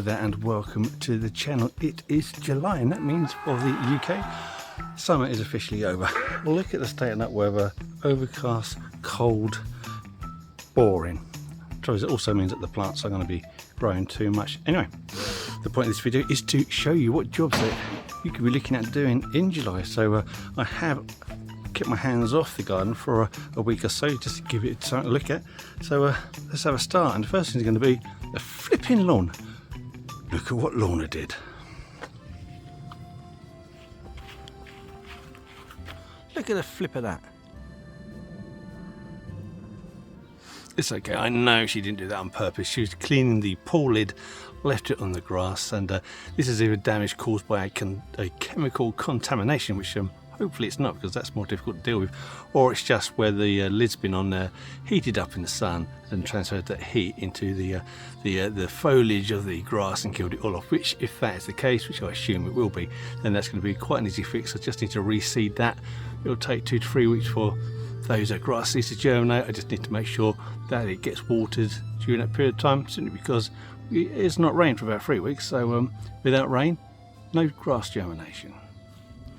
there and welcome to the channel. It is July and that means for the UK summer is officially over. Look at the state of that weather, overcast, cold, boring. It also means that the plants are going to be growing too much. Anyway, the point of this video is to show you what jobs that you could be looking at doing in July. So I have kept my hands off the garden for a week or so just to give it something to look at. So let's have a start, and the first thing is going to be a flipping lawn. Look at what Lorna did. Look at the flip of that. It's okay, I know she didn't do that on purpose. She was cleaning the pool lid, left it on the grass, and this is either damage caused by a chemical contamination, which hopefully it's not, because that's more difficult to deal with, or it's just where the lid's been on there, heated up in the sun and transferred that heat into the foliage of the grass and killed it all off, which if that is the case, which I assume it will be, then that's going to be quite an easy fix. I just need to reseed that. It'll take 2 to 3 weeks for those grass seeds to germinate. I just need to make sure that it gets watered during that period of time, simply because it's not rained for about 3 weeks, so without rain, no grass germination.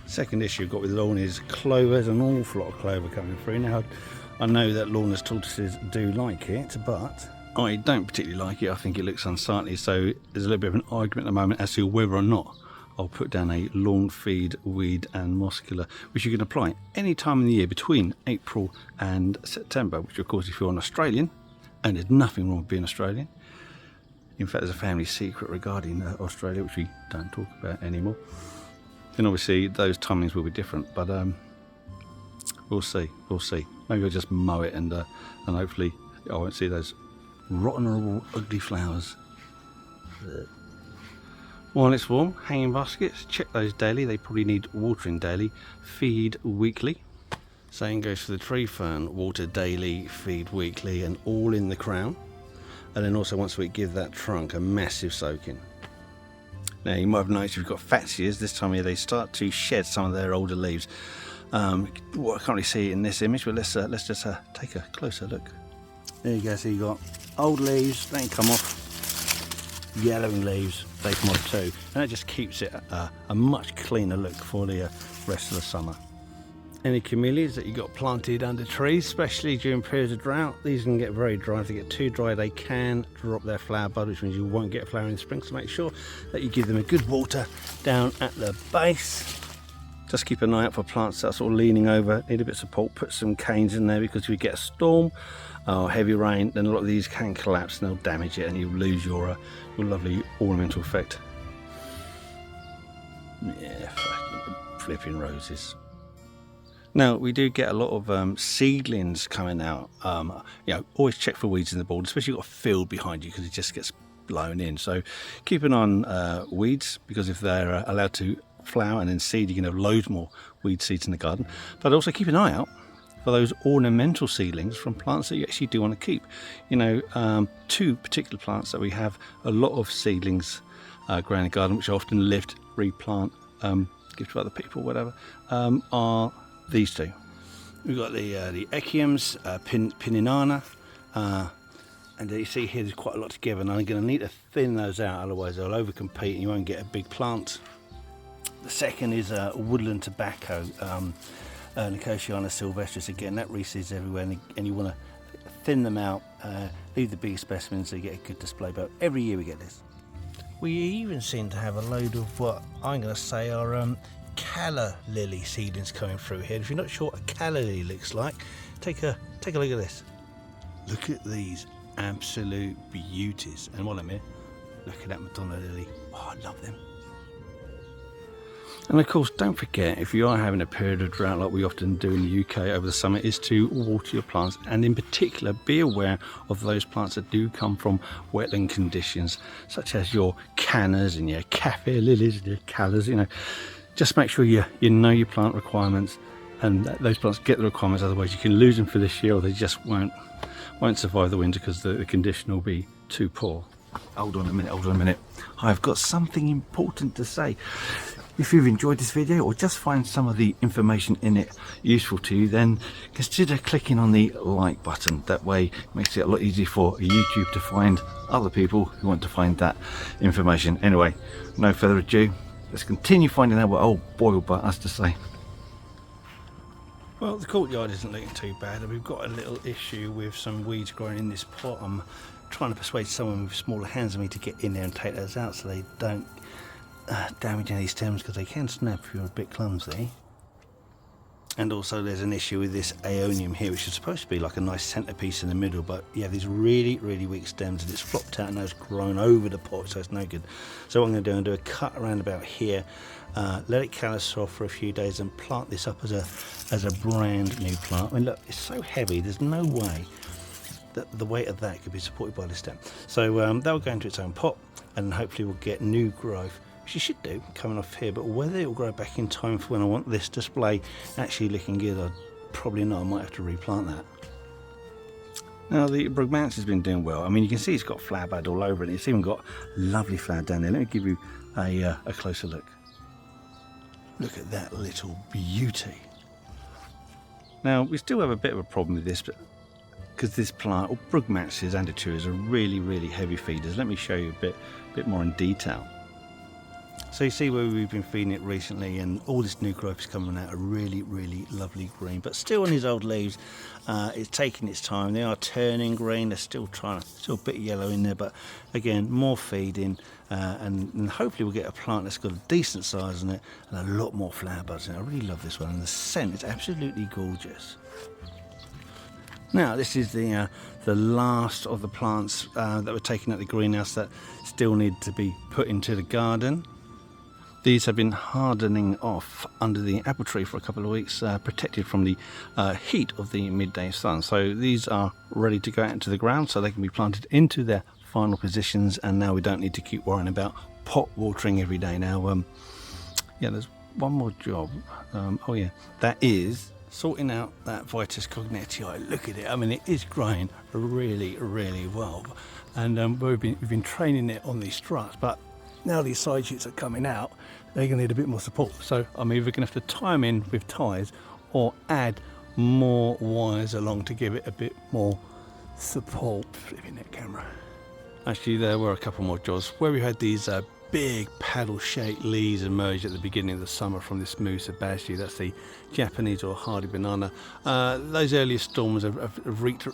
Second issue I've got with lawn is clover. There's an awful lot of clover coming through. Now, I know that Lorna's tortoises do like it, but I don't particularly like it. I think it looks unsightly, so there's a little bit of an argument at the moment as to whether or not I'll put down a lawn feed, weed and moss killer, which you can apply any time in the year between April and September, which of course if you're an Australian, and there's nothing wrong with being Australian. In fact, there's a family secret regarding Australia, which we don't talk about anymore. Then obviously those timings will be different, but we'll see. Maybe I'll just mow it and hopefully I won't see those rotten, horrible, ugly flowers. While it's warm, hanging baskets, check those daily. They probably need watering daily. Feed weekly. Same goes for the tree fern. Water daily, feed weekly, and all in the crown. And then also once a week, give that trunk a massive soaking. Now you might have noticed we've got fatsias. This time of year they start to shed some of their older leaves. Well, I can't really see it in this image, but let's just take a closer look. There you go. So you got old leaves, they come off. Yellowing leaves, they come off too, and that just keeps it a much cleaner look for the rest of the summer. Any camellias that you got planted under trees, especially during periods of drought, these can get very dry. If they get too dry, they can drop their flower bud, which means you won't get flower in the spring. So make sure that you give them a good water down at the base. Just keep an eye out for plants that are sort of leaning over, need a bit of support. Put some canes in there, because if you get a storm or heavy rain, then a lot of these can collapse and they'll damage it, and you lose your lovely ornamental effect. Yeah, fucking flipping roses. Now we do get a lot of seedlings coming out. Always check for weeds in the board, especially if you've got a field behind you, because it just gets blown in. So keep an eye on weeds, because if they're allowed to flower and then seed, you can have loads more weed seeds in the garden. But also keep an eye out for those ornamental seedlings from plants that you actually do want to keep. Two particular plants that we have a lot of seedlings growing in the garden, which I often lift, replant, give to other people, whatever, are these two. We've got the Echiums, Pininana, and you see here there's quite a lot together, and I'm going to need to thin those out, otherwise they'll overcompete and you won't get a big plant. The second is woodland tobacco, Nicotiana sylvestris. Again, that reseeds everywhere, and you want to thin them out, leave the big specimens so you get a good display. But every year we get this. We even seem to have a load of what I'm going to say are calla lily seedlings coming through here. If you're not sure what a calla lily looks like, take a look at this. Look at these absolute beauties. And while I'm here, look at that Madonna lily. Oh, I love them. And of course, don't forget, if you are having a period of drought like we often do in the UK over the summer, is to water your plants, and in particular be aware of those plants that do come from wetland conditions, such as your cannas and your kaffir lilies and your callas. Just make sure you know your plant requirements, and that those plants get the requirements, otherwise you can lose them for this year, or they just won't survive the winter because the condition will be too poor. Hold on a minute, I've got something important to say. If you've enjoyed this video or just find some of the information in it useful to you, then consider clicking on the like button. That way it makes it a lot easier for YouTube to find other people who want to find that information. Anyway, no further ado, let's continue finding out what old Boilbutt has to say. Well, the courtyard isn't looking too bad, and we've got a little issue with some weeds growing in this pot. I'm trying to persuade someone with smaller hands than me to get in there and take those out so they don't damage any stems, because they can snap if you're a bit clumsy. And also there's an issue with this aeonium here, which is supposed to be like a nice centerpiece in the middle, but you have these really weak stems and it's flopped out and it's grown over the pot, so it's no good. So what I'm going to do, I'm going to do a cut around about here, let it callus off for a few days and plant this up as a brand new plant. I mean, look, it's so heavy, there's no way that the weight of that could be supported by the stem. So that'll go into its own pot, and hopefully we'll get new growth, which you should do, coming off here. But whether it will grow back in time for when I want this display actually looking good, I'd probably not. I might have to replant that. Now the Rugman has been doing well. I mean, you can see it's got flower bud all over it. It's even got lovely flower down there. Let me give you a closer look. Look at that little beauty. Now we still have a bit of a problem with this, but because this plant, or Rugman's and Aturas, are really heavy feeders. Let me show you a bit more in detail. So you see where we've been feeding it recently, and all this new growth is coming out a really lovely green, but still on these old leaves. It's taking its time. They are turning green. They're still a bit yellow in there, but again, more feeding, and hopefully we'll get a plant that's got a decent size in it and a lot more flower buds in it. I really love this one, and the scent is absolutely gorgeous. Now this is the last of the plants that were taken out of the greenhouse that still need to be put into the garden. These have been hardening off under the apple tree for a couple of weeks, protected from the heat of the midday sun. So these are ready to go out into the ground so they can be planted into their final positions, and now we don't need to keep worrying about pot watering every day. Now, yeah, there's one more job. Oh yeah, that is sorting out that Vitis cognitii. Look at it. I mean, it is growing really well, and we've been training it on these struts, but now these side shoots are coming out, they're going to need a bit more support. So I'm either going to have to tie them in with ties or add more wires along to give it a bit more support. Flipping that camera. Actually, there were a couple more jobs where we had these big paddle-shaped leaves emerge at the beginning of the summer from this Musa basji. That's the Japanese or hardy banana. Those earlier storms have wreaked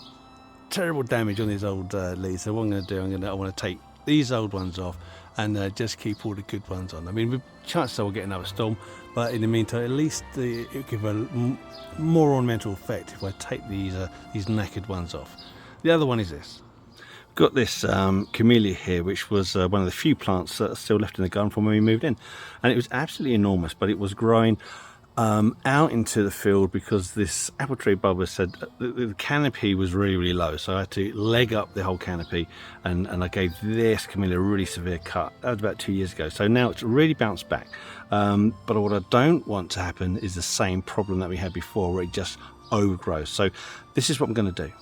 terrible damage on these old leaves. So what I'm going to do, I want to take these old ones off and just keep all the good ones on. I mean, chances are we'll get another storm, but in the meantime, at least it'll give a more ornamental effect if I take these knackered ones off. The other one is this. Got this camellia here, which was one of the few plants that are still left in the garden from when we moved in, and it was absolutely enormous, but it was growing out into the field because this apple tree bulb said the canopy was really low, so I had to leg up the whole canopy, and I gave this camellia a really severe cut. That was about 2 years ago, so now it's really bounced back, but what I don't want to happen is the same problem that we had before, where it just overgrows. So this is what I'm going to do.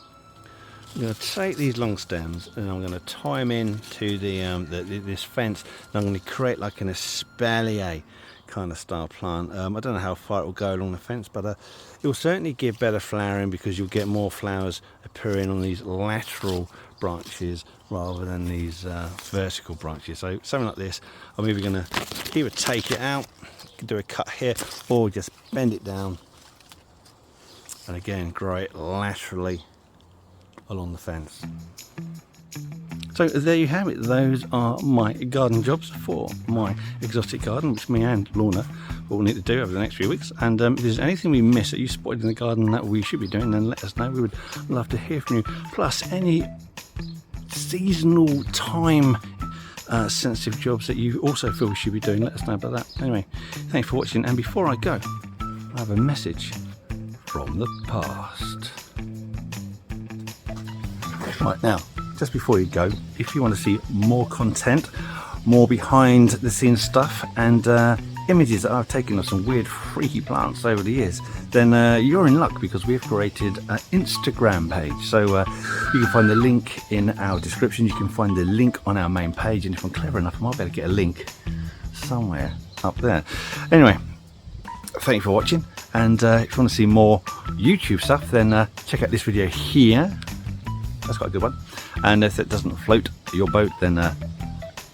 I'm going to take these long stems and I'm going to tie them into this fence, and I'm going to create like an espalier kind of style plant. I don't know how far it will go along the fence, but it will certainly give better flowering because you'll get more flowers appearing on these lateral branches rather than these vertical branches. So something like this, I'm either going to either take it out, do a cut here, or just bend it down and again grow it laterally along the fence. So there you have it. Those are my garden jobs for my exotic garden, which me and Lorna will need to do over the next few weeks. And if there's anything we miss that you spotted in the garden that we should be doing, then let us know. We would love to hear from you. Plus any seasonal time sensitive jobs that you also feel we should be doing, let us know about that. Anyway, thanks for watching, and before I go, I have a message from the past. Right, now, just before you go, if you want to see more content, more behind the scenes stuff, and images that I've taken of some weird freaky plants over the years, then you're in luck, because we have created an Instagram page. So you can find the link in our description, you can find the link on our main page, and if I'm clever enough I might be able to get a link somewhere up there. Anyway, thank you for watching, and if you want to see more YouTube stuff, then check out this video here. That's quite a good one. And if it doesn't float your boat, then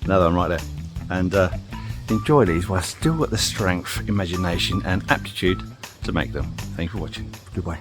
another one right there. And enjoy these while still got the strength, imagination and aptitude to make them. Thank you for watching. Goodbye.